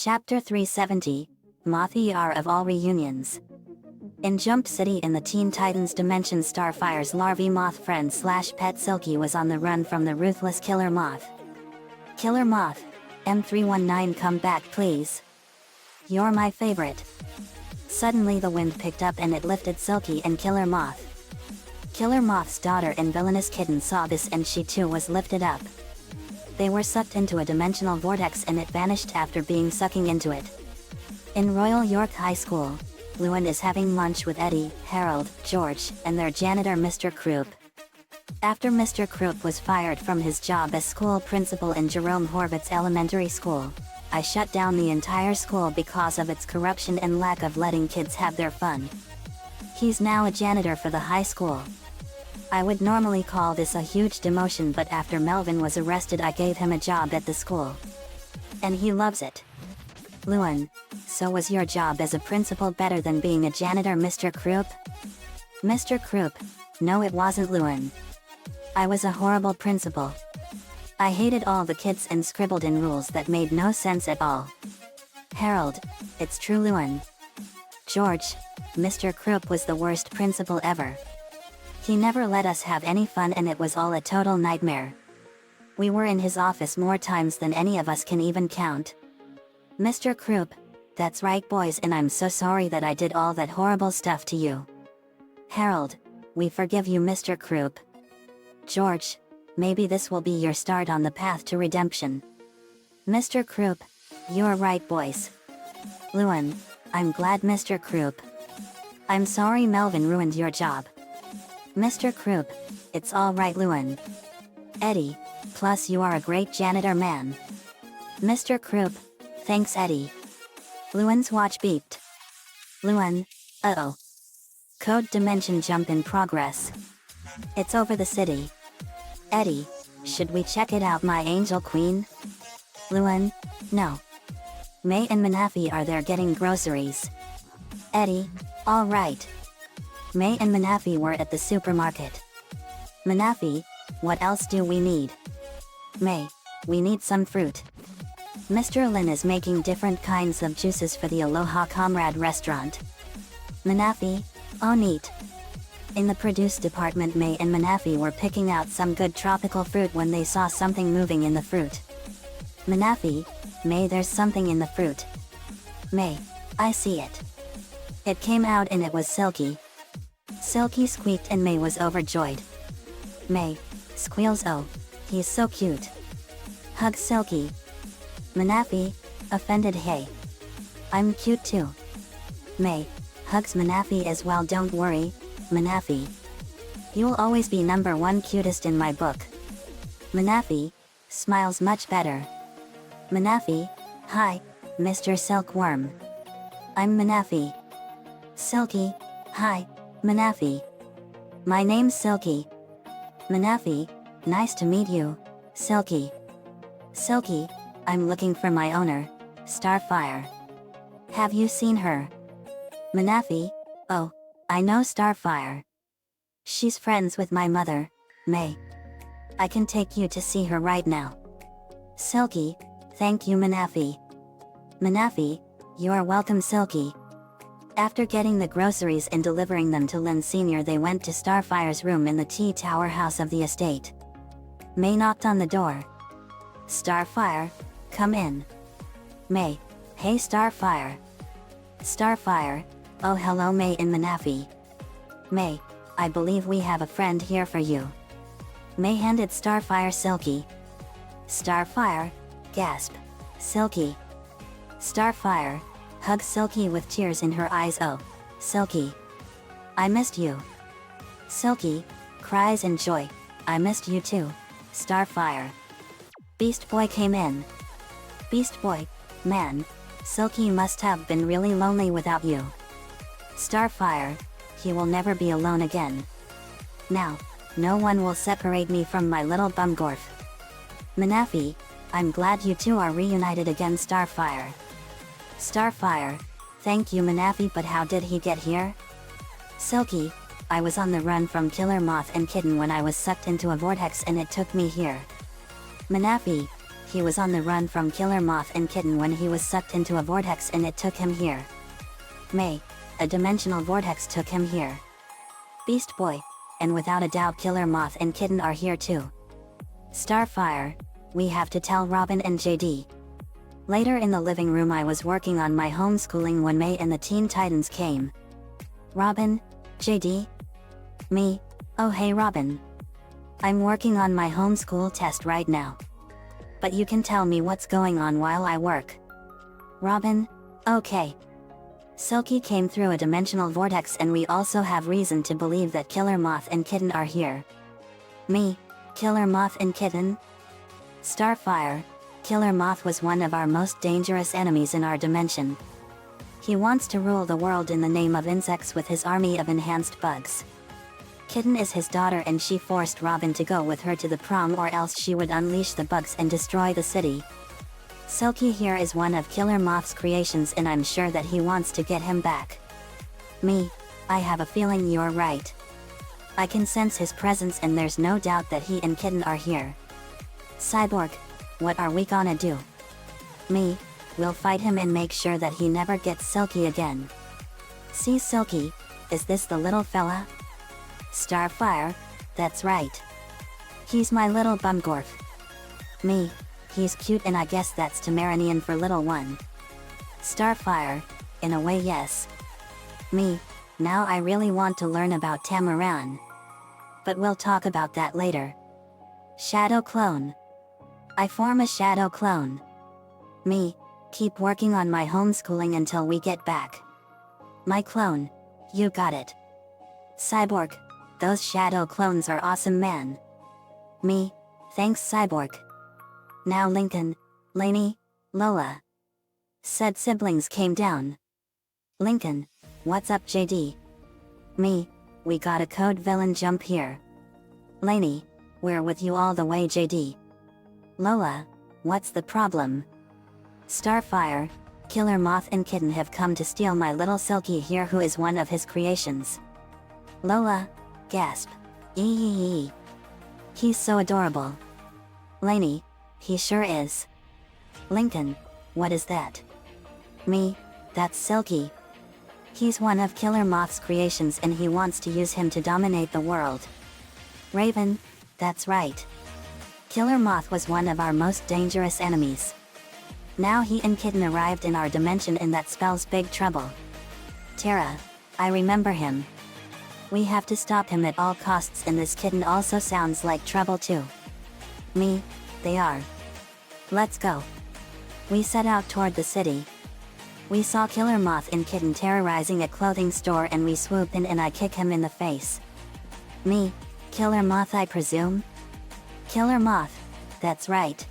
Chapter 370, Moth-er of all reunions. In Jump City in the Teen Titans Dimension, Starfire's larvae moth friend / pet Silky was on the run from the ruthless Killer Moth. Killer Moth, M319, come back please. You're my favorite. Suddenly the wind picked up and it lifted Silky and Killer Moth. Killer Moth's daughter and villainous kitten saw this and she too was lifted up. They were sucked into a dimensional vortex and it vanished after being sucking into it. In Royal York High School, Lewin is having lunch with Eddie, Harold, George, and their janitor Mr. Krupp. After Mr. Krupp was fired from his job as school principal in Jerome Horvitz Elementary School, I shut down the entire school because of its corruption and lack of letting kids have their fun. He's now a janitor for the high school. I would normally call this a huge demotion, but after Melvin was arrested I gave him a job at the school. And he loves it. Lewin, so was your job as a principal better than being a janitor, Mr. Krupp? Mr. Krupp, no it wasn't, Lewin. I was a horrible principal. I hated all the kids and scribbled in rules that made no sense at all. Harold, it's true, Lewin. George, Mr. Krupp was the worst principal ever. He never let us have any fun and it was all a total nightmare. We were in his office more times than any of us can even count. Mr. Krupp, that's right boys, and I'm so sorry that I did all that horrible stuff to you. Harold, we forgive you, Mr. Krupp. George, maybe this will be your start on the path to redemption. Mr. Krupp, you're right boys. Lewin, I'm glad, Mr. Krupp. I'm sorry Melvin ruined your job. Mr. Krupp, it's all right, Lewin. Eddie, plus you are a great janitor, man. Mr. Krupp, thanks Eddie. Lewin's watch beeped. Lewin, uh-oh. Code dimension jump in progress. It's over the city. Eddie, should we check it out, my angel queen? Lewin, no. May and Manafi are there getting groceries. Eddie, all right. May and Manafi were at the supermarket. Manafi, what else do we need? May, we need some fruit. Mr. Lin is making different kinds of juices for the Aloha Comrade restaurant. Manafi, oh neat. In the produce department, May and Manafi were picking out some good tropical fruit when they saw something moving in the fruit. Manafi, May, there's something in the fruit. May, I see it. It came out and it was Silky. Silky squeaked and May was overjoyed. May, squeals, oh, he's so cute. Hug Silky. Manafi, offended, hey. I'm cute too. May, hugs Manafi as well, don't worry, Manafi. You'll always be #1 cutest in my book. Manafi, smiles much better. Manafi, hi, Mr. Silkworm. I'm Manafi. Silky, hi, Manafi. My name's Silky. Manafi, nice to meet you, Silky. Silky, I'm looking for my owner, Starfire. Have you seen her? Manafi, oh, I know Starfire. She's friends with my mother, May. I can take you to see her right now. Silky, thank you, Manafi. Manafi, you're welcome, Silky. After getting the groceries and delivering them to Lin Sr., they went to Starfire's room in the T-Tower house of the estate. May knocked on the door. Starfire, come in. May, hey Starfire. Starfire, oh hello May and Manafi. May, I believe we have a friend here for you. May handed Starfire Silky. Starfire, gasp, Silky. Starfire, hugs Silky with tears in her eyes, oh, Silky. I missed you. Silky, cries in joy, I missed you too, Starfire. Beast Boy came in. Beast Boy, man, Silky must have been really lonely without you. Starfire, he will never be alone again. Now, no one will separate me from my little bumgorf. Manafi, I'm glad you two are reunited again, Starfire. Starfire, thank you Manafi, but how did he get here? Silky, I was on the run from Killer Moth and Kitten when I was sucked into a vortex and it took me here. Manafi, he was on the run from Killer Moth and Kitten when he was sucked into a vortex and it took him here. May, a dimensional vortex took him here. Beast Boy, and without a doubt Killer Moth and Kitten are here too. Starfire, we have to tell Robin and JD. Later in the living room I was working on my homeschooling when May and the Teen Titans came. Robin, JD? Me, oh hey Robin. I'm working on my homeschool test right now. But you can tell me what's going on while I work. Robin, okay. Silky came through a dimensional vortex and we also have reason to believe that Killer Moth and Kitten are here. Me, Killer Moth and Kitten? Starfire, Killer Moth was one of our most dangerous enemies in our dimension. He wants to rule the world in the name of insects with his army of enhanced bugs. Kitten is his daughter and she forced Robin to go with her to the prom or else she would unleash the bugs and destroy the city. Silky here is one of Killer Moth's creations and I'm sure that he wants to get him back. Me, I have a feeling you're right. I can sense his presence and there's no doubt that he and Kitten are here. Cyborg, what are we gonna do? Me, we'll fight him and make sure that he never gets Silky again. See Silky, is this the little fella? Starfire, that's right. He's my little bumgorf. Me, he's cute and I guess that's Tamarinian for little one. Starfire, in a way yes. Me, now I really want to learn about Tamaran. But we'll talk about that later. Shadow clone. I form a shadow clone. Me, keep working on my homeschooling until we get back. My clone, you got it. Cyborg, those shadow clones are awesome man. Me, thanks Cyborg. Now Lincoln, Lainey, Lola. Said siblings came down. Lincoln, what's up JD? Me, we got a code villain jump here. Lainey, we're with you all the way JD. Lola, what's the problem? Starfire, Killer Moth and Kitten have come to steal my little Silky here who is one of his creations. Lola, gasp. Eee. He's so adorable. Lainey, he sure is. Lincoln, what is that? Me, that's Silky. He's one of Killer Moth's creations and he wants to use him to dominate the world. Raven, that's right. Killer Moth was one of our most dangerous enemies. Now he and Kitten arrived in our dimension and that spells big trouble. Terra, I remember him. We have to stop him at all costs and this Kitten also sounds like trouble too. Me, they are. Let's go. We set out toward the city. We saw Killer Moth and Kitten terrorizing a clothing store and we swoop in and I kick him in the face. Me, Killer Moth I presume? Killer Moth, that's right.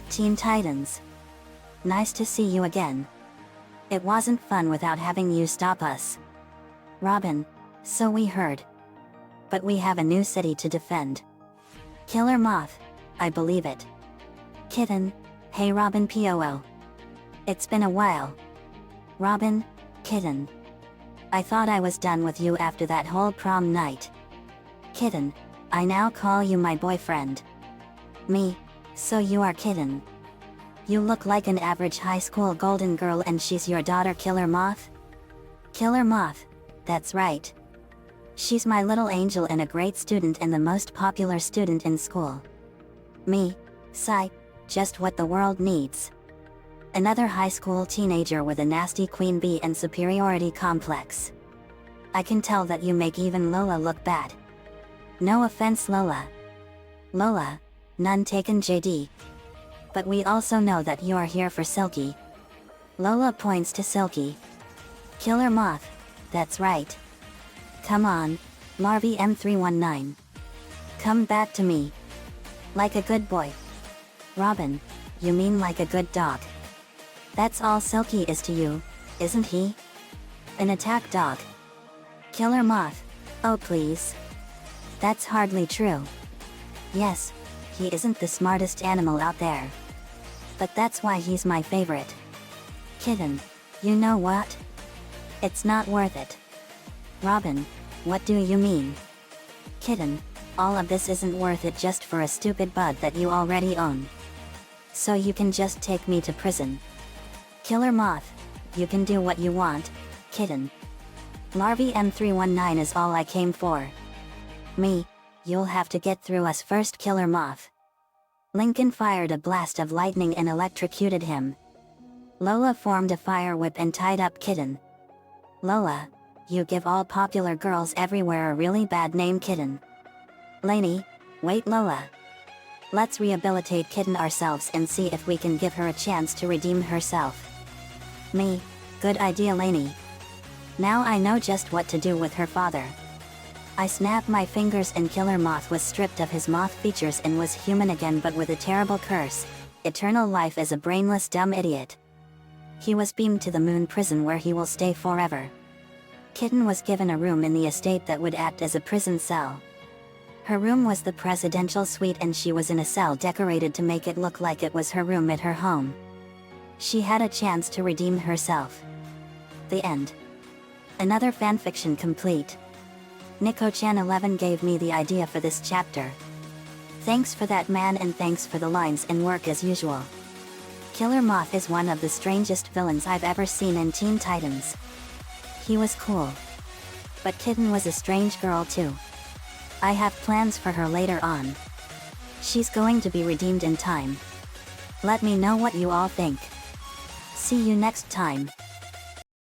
Teen Titans. Nice to see you again. It wasn't fun without having you stop us. Robin, so we heard. But we have a new city to defend. Killer Moth, I believe it. Kitten, hey Robin POO. It's been a while. Robin, Kitten. I thought I was done with you after that whole prom night. Kitten, I now call you my boyfriend. Me, so you are Kitten. You look like an average high school golden girl and she's your daughter Killer Moth? Killer Moth, that's right. She's my little angel and a great student and the most popular student in school. Me, sigh, just what the world needs. Another high school teenager with a nasty queen bee and superiority complex. I can tell that you make even Lola look bad. No offense Lola. Lola, none taken JD. But we also know that you are here for Silky. Lola points to Silky. Killer Moth, that's right. Come on, Larvae M319. Come back to me. Like a good boy. Robin, you mean like a good dog. That's all Silky is to you, isn't he? An attack dog. Killer Moth, oh please. That's hardly true. Yes, he isn't the smartest animal out there. But that's why he's my favorite. Kitten, you know what? It's not worth it. Robin, what do you mean? Kitten, all of this isn't worth it just for a stupid bud that you already own. So you can just take me to prison. Killer Moth, you can do what you want, kitten. Larvae M319 is all I came for. Me, you'll have to get through us first, Killer Moth. Lincoln fired a blast of lightning and electrocuted him. Lola formed a fire whip and tied up Kitten. Lola, you give all popular girls everywhere a really bad name, Kitten. Lainey, wait, Lola. Let's rehabilitate Kitten ourselves and see if we can give her a chance to redeem herself. Me, good idea, Lainey. Now I know just what to do with her father. I snapped my fingers and Killer Moth was stripped of his moth features and was human again, but with a terrible curse: eternal life as a brainless dumb idiot. He was beamed to the moon prison where he will stay forever. Kitten was given a room in the estate that would act as a prison cell. Her room was the presidential suite and she was in a cell decorated to make it look like it was her room at her home. She had a chance to redeem herself. The end. Another fanfiction complete. Nico-chan11 gave me the idea for this chapter. Thanks for that, man, and thanks for the lines and work as usual. Killer Moth is one of the strangest villains I've ever seen in Teen Titans. He was cool. But Kitten was a strange girl too. I have plans for her later on. She's going to be redeemed in time. Let me know what you all think. See you next time.